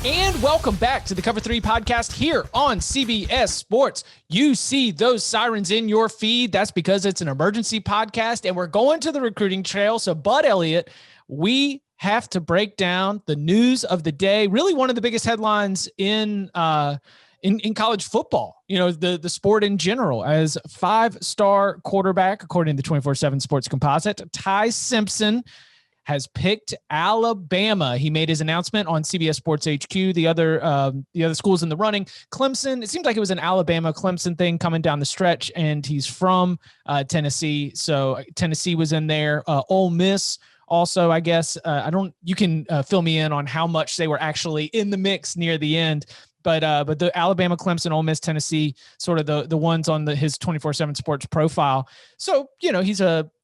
And welcome back to the Cover 3 podcast here on CBS Sports. You see those sirens in your feed. That's because it's an emergency podcast and we're going to the recruiting trail. So Bud Elliott, we have to break down the news of the day. Really one of the biggest headlines in college football, you know, the sport in general, as 5-star quarterback, according to the 24/7 Sports Composite, Ty Simpson has picked Alabama. He made his announcement on CBS Sports HQ. The other schools in the running, Clemson. It seems like it was an Alabama Clemson thing coming down the stretch, and he's from Tennessee, so Tennessee was in there. Ole Miss also, I guess. You can fill me in on how much they were actually in the mix near the end. But the Alabama, Clemson, Ole Miss, Tennessee, sort of the ones on his 24/7 Sports profile. So, you know,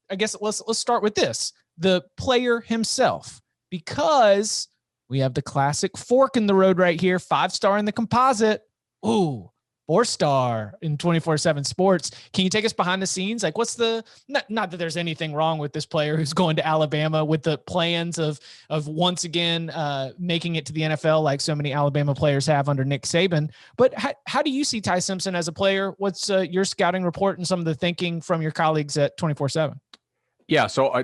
I guess let's start with this. The player himself, because we have the classic fork in the road right here. 5-star in the composite. Ooh, 4-star in 24/7 Sports. Can you take us behind the scenes? Like, what's not that there's anything wrong with this player who's going to Alabama with the plans of once again making it to the NFL like so many Alabama players have under Nick Saban. But how do you see Ty Simpson as a player? What's your scouting report and some of the thinking from your colleagues at 24/7? Yeah, so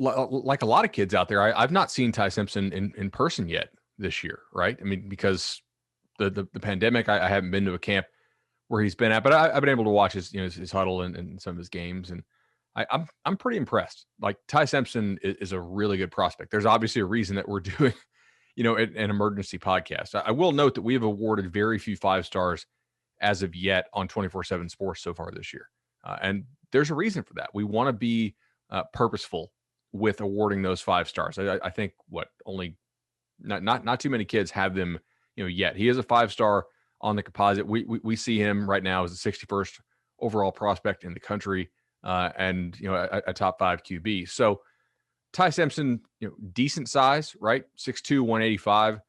like a lot of kids out there, I've not seen Ty Simpson in person yet this year, right? I mean, because the pandemic, I haven't been to a camp where he's been at, but I've been able to watch his huddle and some of his games, and I'm pretty impressed. Like, Ty Simpson is a really good prospect. There's obviously a reason that we're doing, an emergency podcast. I will note that we have awarded very few 5-stars as of yet on 24/7 Sports so far this year, and there's a reason for that. We want to be purposeful with awarding those 5-stars. I think only not too many kids have them, yet. He is a 5-star on the composite. We see him right now as the 61st overall prospect in the country, and a top 5 QB. So Ty Simpson, decent size, right? 6'2", 185.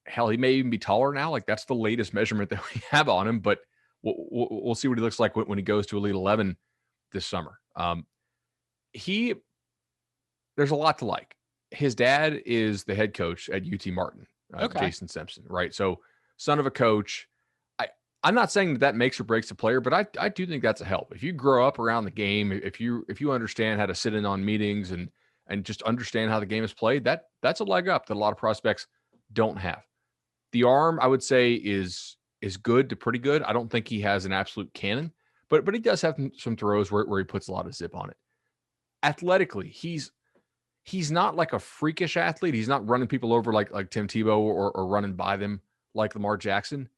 Hell, he may even be taller now. Like, that's the latest measurement that we have on him, but we'll see what he looks like when he goes to Elite 11 this summer. There's a lot to like. His dad is the head coach at UT Martin, Jason Simpson, right? So, son of a coach. I'm not saying that makes or breaks a player, but I do think that's a help. If you grow up around the game, if you understand how to sit in on meetings and just understand how the game is played, that's a leg up that a lot of prospects don't have. The arm, I would say, is good to pretty good. I don't think he has an absolute cannon, but he does have some throws where he puts a lot of zip on it. Athletically, he's not like a freakish athlete. He's not running people over like Tim Tebow or running by them like Lamar Jackson,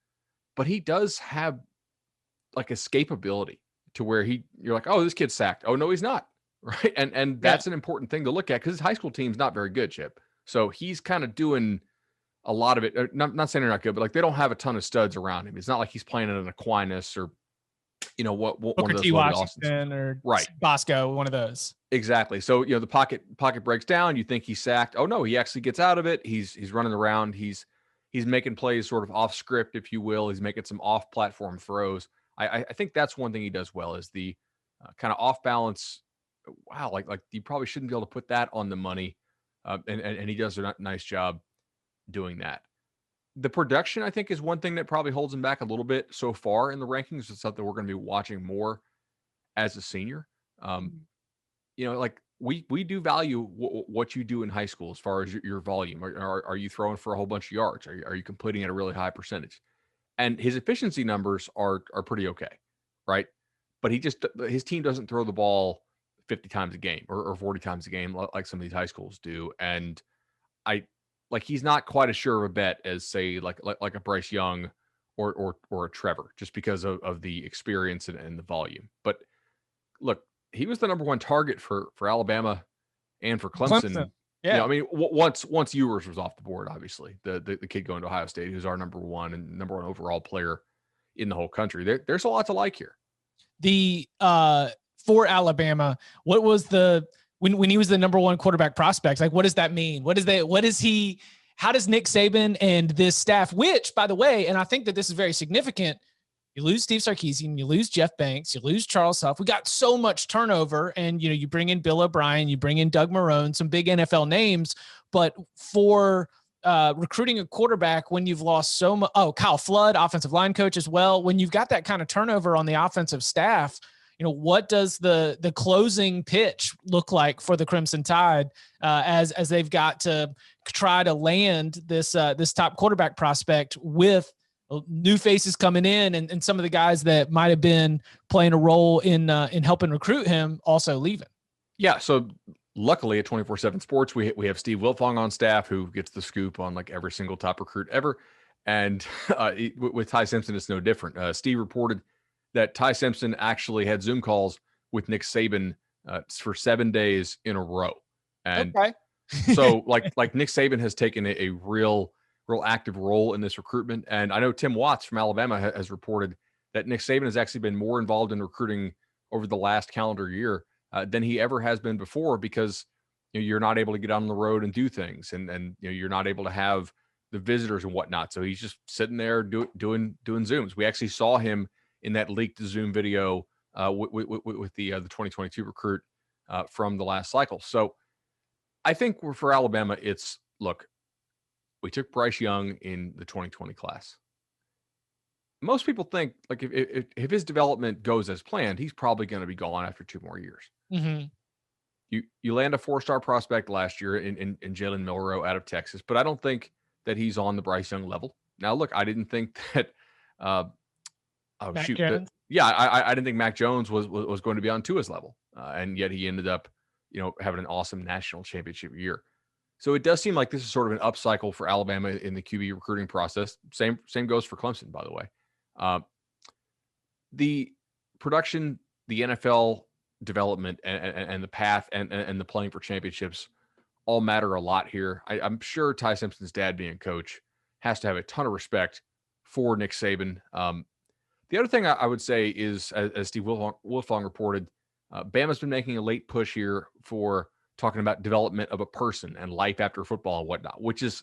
but he does have like escapability to where you're like, oh, this kid's sacked. Oh, no, he's not. Right. And that's an important thing to look at, because his high school team's not very good, Chip. So he's kind of doing a lot of it. Not saying they're not good, but like, they don't have a ton of studs around him. It's not like he's playing at an Aquinas or, what Booker one of those T. Washington or right. Bosco, one of those. Exactly. So, the pocket breaks down. You think he's sacked. Oh no, he actually gets out of it. He's running around. He's making plays sort of off script, if you will. He's making some off platform throws. I think that's one thing he does well, is the kind of off balance. Wow. Like you probably shouldn't be able to put that on the money. And he does a nice job doing that. The production, I think, is one thing that probably holds him back a little bit so far in the rankings. It's something we're going to be watching more as a senior. Like we do value what you do in high school as far as your volume. Are you throwing for a whole bunch of yards? Are you completing at a really high percentage? And his efficiency numbers are pretty okay, right? But his team doesn't throw the ball 50 times a game or 40 times a game like some of these high schools do. And he's not quite as sure of a bet as, say, like a Bryce Young or a Trevor, just because of the experience and the volume. But look, he was the number 1 target for Alabama and for Clemson. Yeah. Once Ewers was off the board, obviously, the kid going to Ohio State, who's our number 1 overall player in the whole country. There's a lot to like here. For Alabama, what was when he was the number 1 quarterback prospect? Like, what does that mean? How does Nick Saban and this staff, which, by the way, and I think that this is very significant, you lose Steve Sarkisian, you lose Jeff Banks, you lose Charles Huff. We got so much turnover, and you bring in Bill O'Brien, you bring in Doug Marrone, some big NFL names, but for recruiting a quarterback when you've lost so much? Oh, Kyle Flood, offensive line coach as well. When you've got that kind of turnover on the offensive staff, what does the closing pitch look like for the Crimson Tide as they've got to try to land this top quarterback prospect with new faces coming in and some of the guys that might have been playing a role in helping recruit him also leaving? Yeah. So luckily at 24/7 Sports, we have Steve Wilfong on staff who gets the scoop on like every single top recruit ever. And with Ty Simpson, it's no different. Steve reported that Ty Simpson actually had Zoom calls with Nick Saban for 7 days in a row. And okay. So like Nick Saban has taken a real active role in this recruitment. And I know Tim Watts from Alabama has reported that Nick Saban has actually been more involved in recruiting over the last calendar year than he ever has been before, because you're not able to get on the road and do things, and you're not able to have the visitors and whatnot. So he's just sitting there doing Zooms. We actually saw him in that leaked Zoom video with the 2022 recruit from the last cycle. So I think for Alabama, it's, look, we took Bryce Young in the 2020 class. Most people think like if his development goes as planned, he's probably going to be gone after 2 more years. Mm-hmm. You land a 4-star prospect last year in Jalen Milroe out of Texas, but I don't think that he's on the Bryce Young level. Now, look, I didn't think that. I didn't think Mac Jones was going to be on Tua's level, and yet he ended up, having an awesome national championship year. So it does seem like this is sort of an upcycle for Alabama in the QB recruiting process. Same goes for Clemson, by the way. The production, the NFL development, and the path and the playing for championships all matter a lot here. I'm sure Ty Simpson's dad, being coach, has to have a ton of respect for Nick Saban. The other thing I would say is, as Steve Wilfong reported, Bama's been making a late push here for talking about development of a person and life after football and whatnot, which is,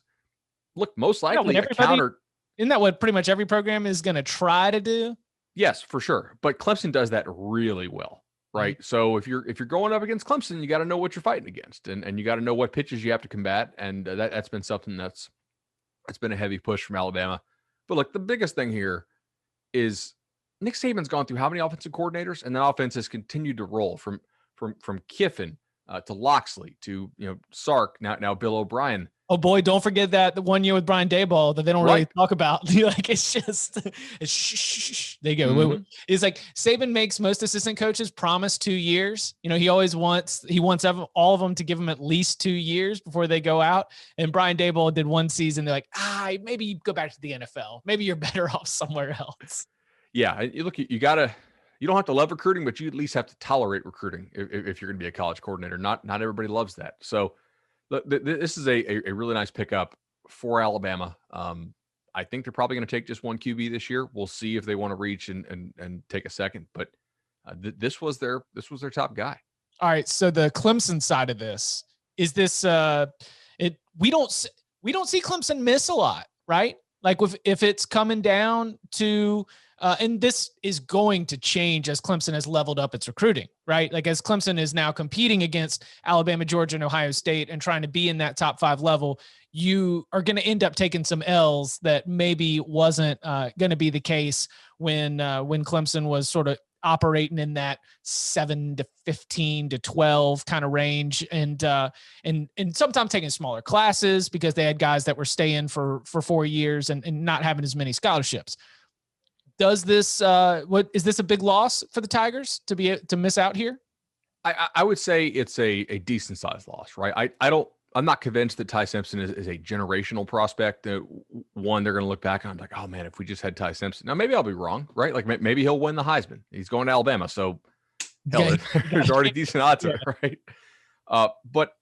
look, most likely a counter. Isn't that what pretty much every program is going to try to do? Yes, for sure. But Clemson does that really well, right? Mm-hmm. So if you're going up against Clemson, you got to know what you're fighting against, and you got to know what pitches you have to combat. And that's been something that's been a heavy push from Alabama. But look, the biggest thing here is Nick Saban's gone through how many offensive coordinators, and that offense has continued to roll from Kiffin to Loxley to Sark, now Bill O'Brien. Oh boy, don't forget that the 1 year with Brian Daboll that they don't really talk about. Like it's shh. There you go. Mm-hmm. It's like Saban makes most assistant coaches promise 2 years. He always wants all of them to give him at least 2 years before they go out. And Brian Daboll did 1 season. They're like, maybe you go back to the NFL. Maybe you're better off somewhere else. Yeah, look, you don't have to love recruiting, but you at least have to tolerate recruiting if you're going to be a college coordinator. Not everybody loves that. So this is a really nice pickup for Alabama. I think they're probably going to take just 1 QB this year. We'll see if they want to reach and take a second, but this was their top guy. All right. So the Clemson side of this is this. We don't see Clemson miss a lot, right? Like if it's coming down to. And this is going to change as Clemson has leveled up its recruiting, right? Like as Clemson is now competing against Alabama, Georgia, and Ohio State and trying to be in that top 5 level, you are going to end up taking some L's that maybe wasn't going to be the case when Clemson was sort of operating in that 7 to 15 to 12 kind of range, and sometimes taking smaller classes because they had guys that were staying for 4 years and not having as many scholarships. Does this is this a big loss for the Tigers to miss out here? I would say it's a decent sized loss, right? I'm not convinced that Ty Simpson is a generational prospect. One they're going to look back on like, oh man, if we just had Ty Simpson. Now maybe I'll be wrong, right? Like maybe he'll win the Heisman. He's going to Alabama, so hell, there's already decent odds of it, right? But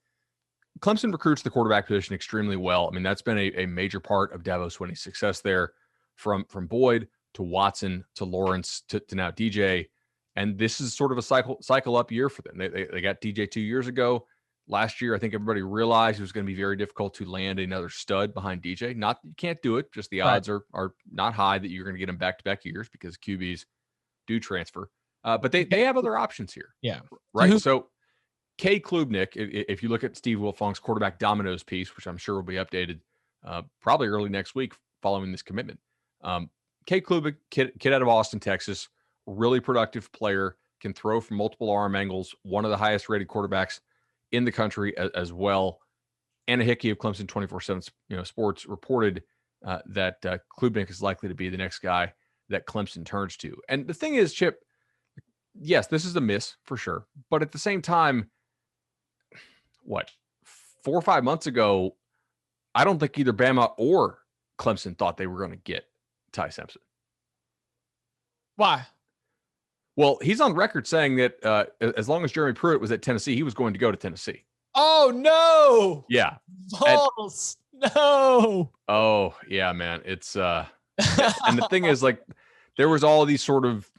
Clemson recruits the quarterback position extremely well. I mean, that's been a major part of Dabo Swinney's success there, from Boyd to Watson to Lawrence to now DJ. And this is sort of a cycle up year for them. They got DJ 2 years ago. Last year, I think everybody realized it was going to be very difficult to land another stud behind DJ. Not that you can't do it, just the odds are not high that you're going to get him back-to-back years because QBs do transfer. But they have other options here. Yeah. Right? So K. Klubnik, if you look at Steve Wilfong's quarterback dominoes piece, which I'm sure will be updated probably early next week following this commitment. Kate Klubik, kid out of Austin, Texas, really productive player, can throw from multiple arm angles, one of the highest rated quarterbacks in the country as well. Anna Hickey of Clemson 24/7 Sports reported that Klubnik is likely to be the next guy that Clemson turns to. And the thing is, Chip, yes, this is a miss for sure. But at the same time, 4 or 5 months ago, I don't think either Bama or Clemson thought they were going to get Ty Simpson. Why? Well, he's on record saying that as long as Jeremy Pruitt was at Tennessee, he was going to go to Tennessee. Oh, no. Yeah. False. No. Oh, yeah, man. It's and the thing is, like, there was all these sort of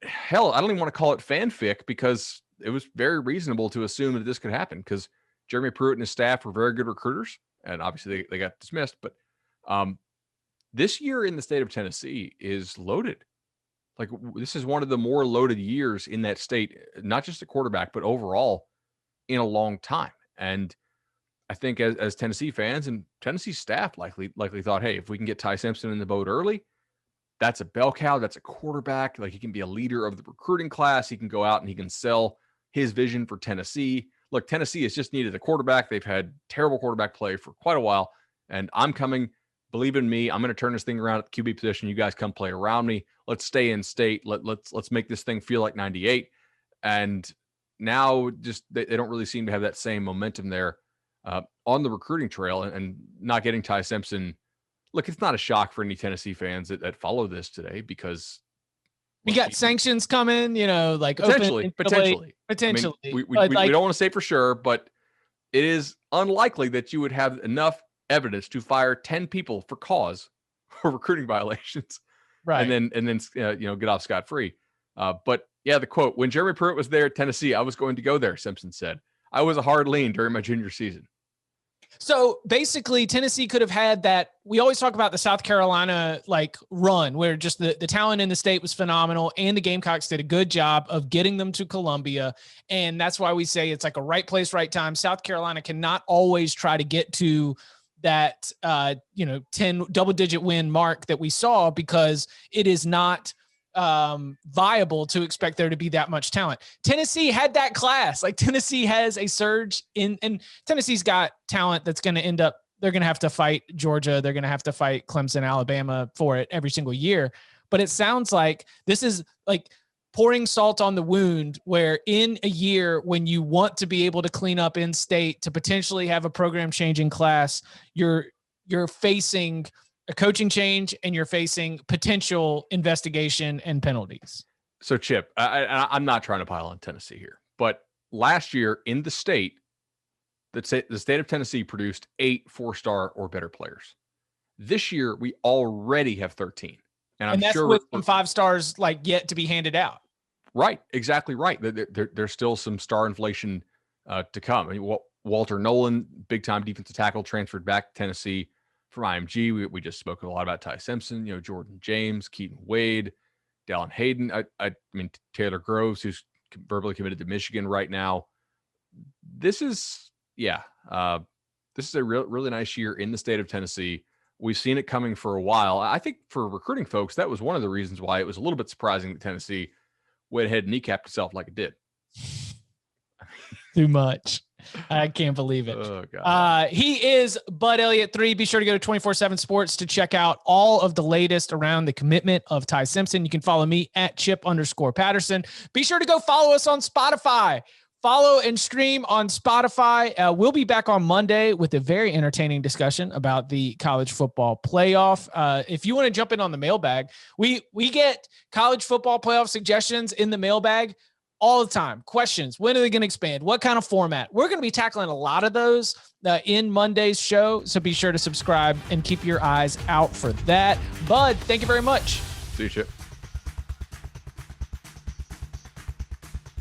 hell, I don't even want to call it fanfic, because it was very reasonable to assume that this could happen, because Jeremy Pruitt and his staff were very good recruiters, and obviously they got dismissed. But this year in the state of Tennessee is loaded. Like, this is one of the more loaded years in that state, not just a quarterback, but overall in a long time. And I think as Tennessee fans and Tennessee staff likely thought, hey, if we can get Ty Simpson in the boat early, that's a bell cow. That's a quarterback. Like, he can be a leader of the recruiting class. He can go out and he can sell his vision for Tennessee. Look, Tennessee has just needed a quarterback. They've had terrible quarterback play for quite a while. And I'm coming. Believe in me. I'm going to turn this thing around at the QB position. You guys come play around me. Let's stay in state. Let's make this thing feel like 98. And now just they don't really seem to have that same momentum there on the recruiting trail, and not getting Ty Simpson. Look, it's not a shock for any Tennessee fans that follow this today, because we got sanctions coming, like potentially. I mean, we don't want to say for sure, but it is unlikely that you would have enough evidence to fire 10 people for cause for recruiting violations, right? And then get off scot-free. But yeah, the quote, when Jeremy Pruitt was there at Tennessee, I was going to go there, Simpson said. I was a hard lean during my junior season. So basically, Tennessee could have had that. We always talk about the South Carolina run, where just the talent in the state was phenomenal, and the Gamecocks did a good job of getting them to Columbia. And that's why we say it's like a right place, right time. South Carolina cannot always try to get to that 10 double-digit win mark that we saw, because it is not viable to expect there to be that much talent. Tennessee had that class. Like, Tennessee has a surge and Tennessee's got talent that's going to end up, they're going to have to fight Georgia. They're going to have to fight Clemson, Alabama for it every single year. But it sounds like this is like pouring salt on the wound, where in a year when you want to be able to clean up in state to potentially have a program changing class, you're facing a coaching change, and you're facing potential investigation and penalties. So, Chip, I'm not trying to pile on Tennessee here, but last year in the state, the state of Tennessee produced 8 4-star or better players. This year, we already have 13. And that's sure with some 5 stars yet to be handed out. Right. Exactly right. There's still some star inflation to come. I mean, Walter Nolan, big time defensive tackle, transferred back to Tennessee from IMG. We just spoke a lot about Ty Simpson, Jordan James, Keaton Wade, Dallin Hayden. I mean, Taylor Groves, who's verbally committed to Michigan right now. This is a really nice year in the state of Tennessee. We've seen it coming for a while. I think for recruiting folks, that was one of the reasons why it was a little bit surprising that Tennessee went ahead and kneecapped itself like it did. Too much. I can't believe it. Oh, God. He is Bud Elliott 3. Be sure to go to 24/7 Sports to check out all of the latest around the commitment of Ty Simpson. You can follow me at Chip_Patterson. Be sure to go follow us on Spotify. Follow and stream on Spotify. We'll be back on Monday with a very entertaining discussion about the college football playoff. If you want to jump in on the mailbag, we get college football playoff suggestions in the mailbag all the time. Questions. When are they going to expand? What kind of format? We're going to be tackling a lot of those in Monday's show. So be sure to subscribe and keep your eyes out for that. Bud, thank you very much. See you, Chip.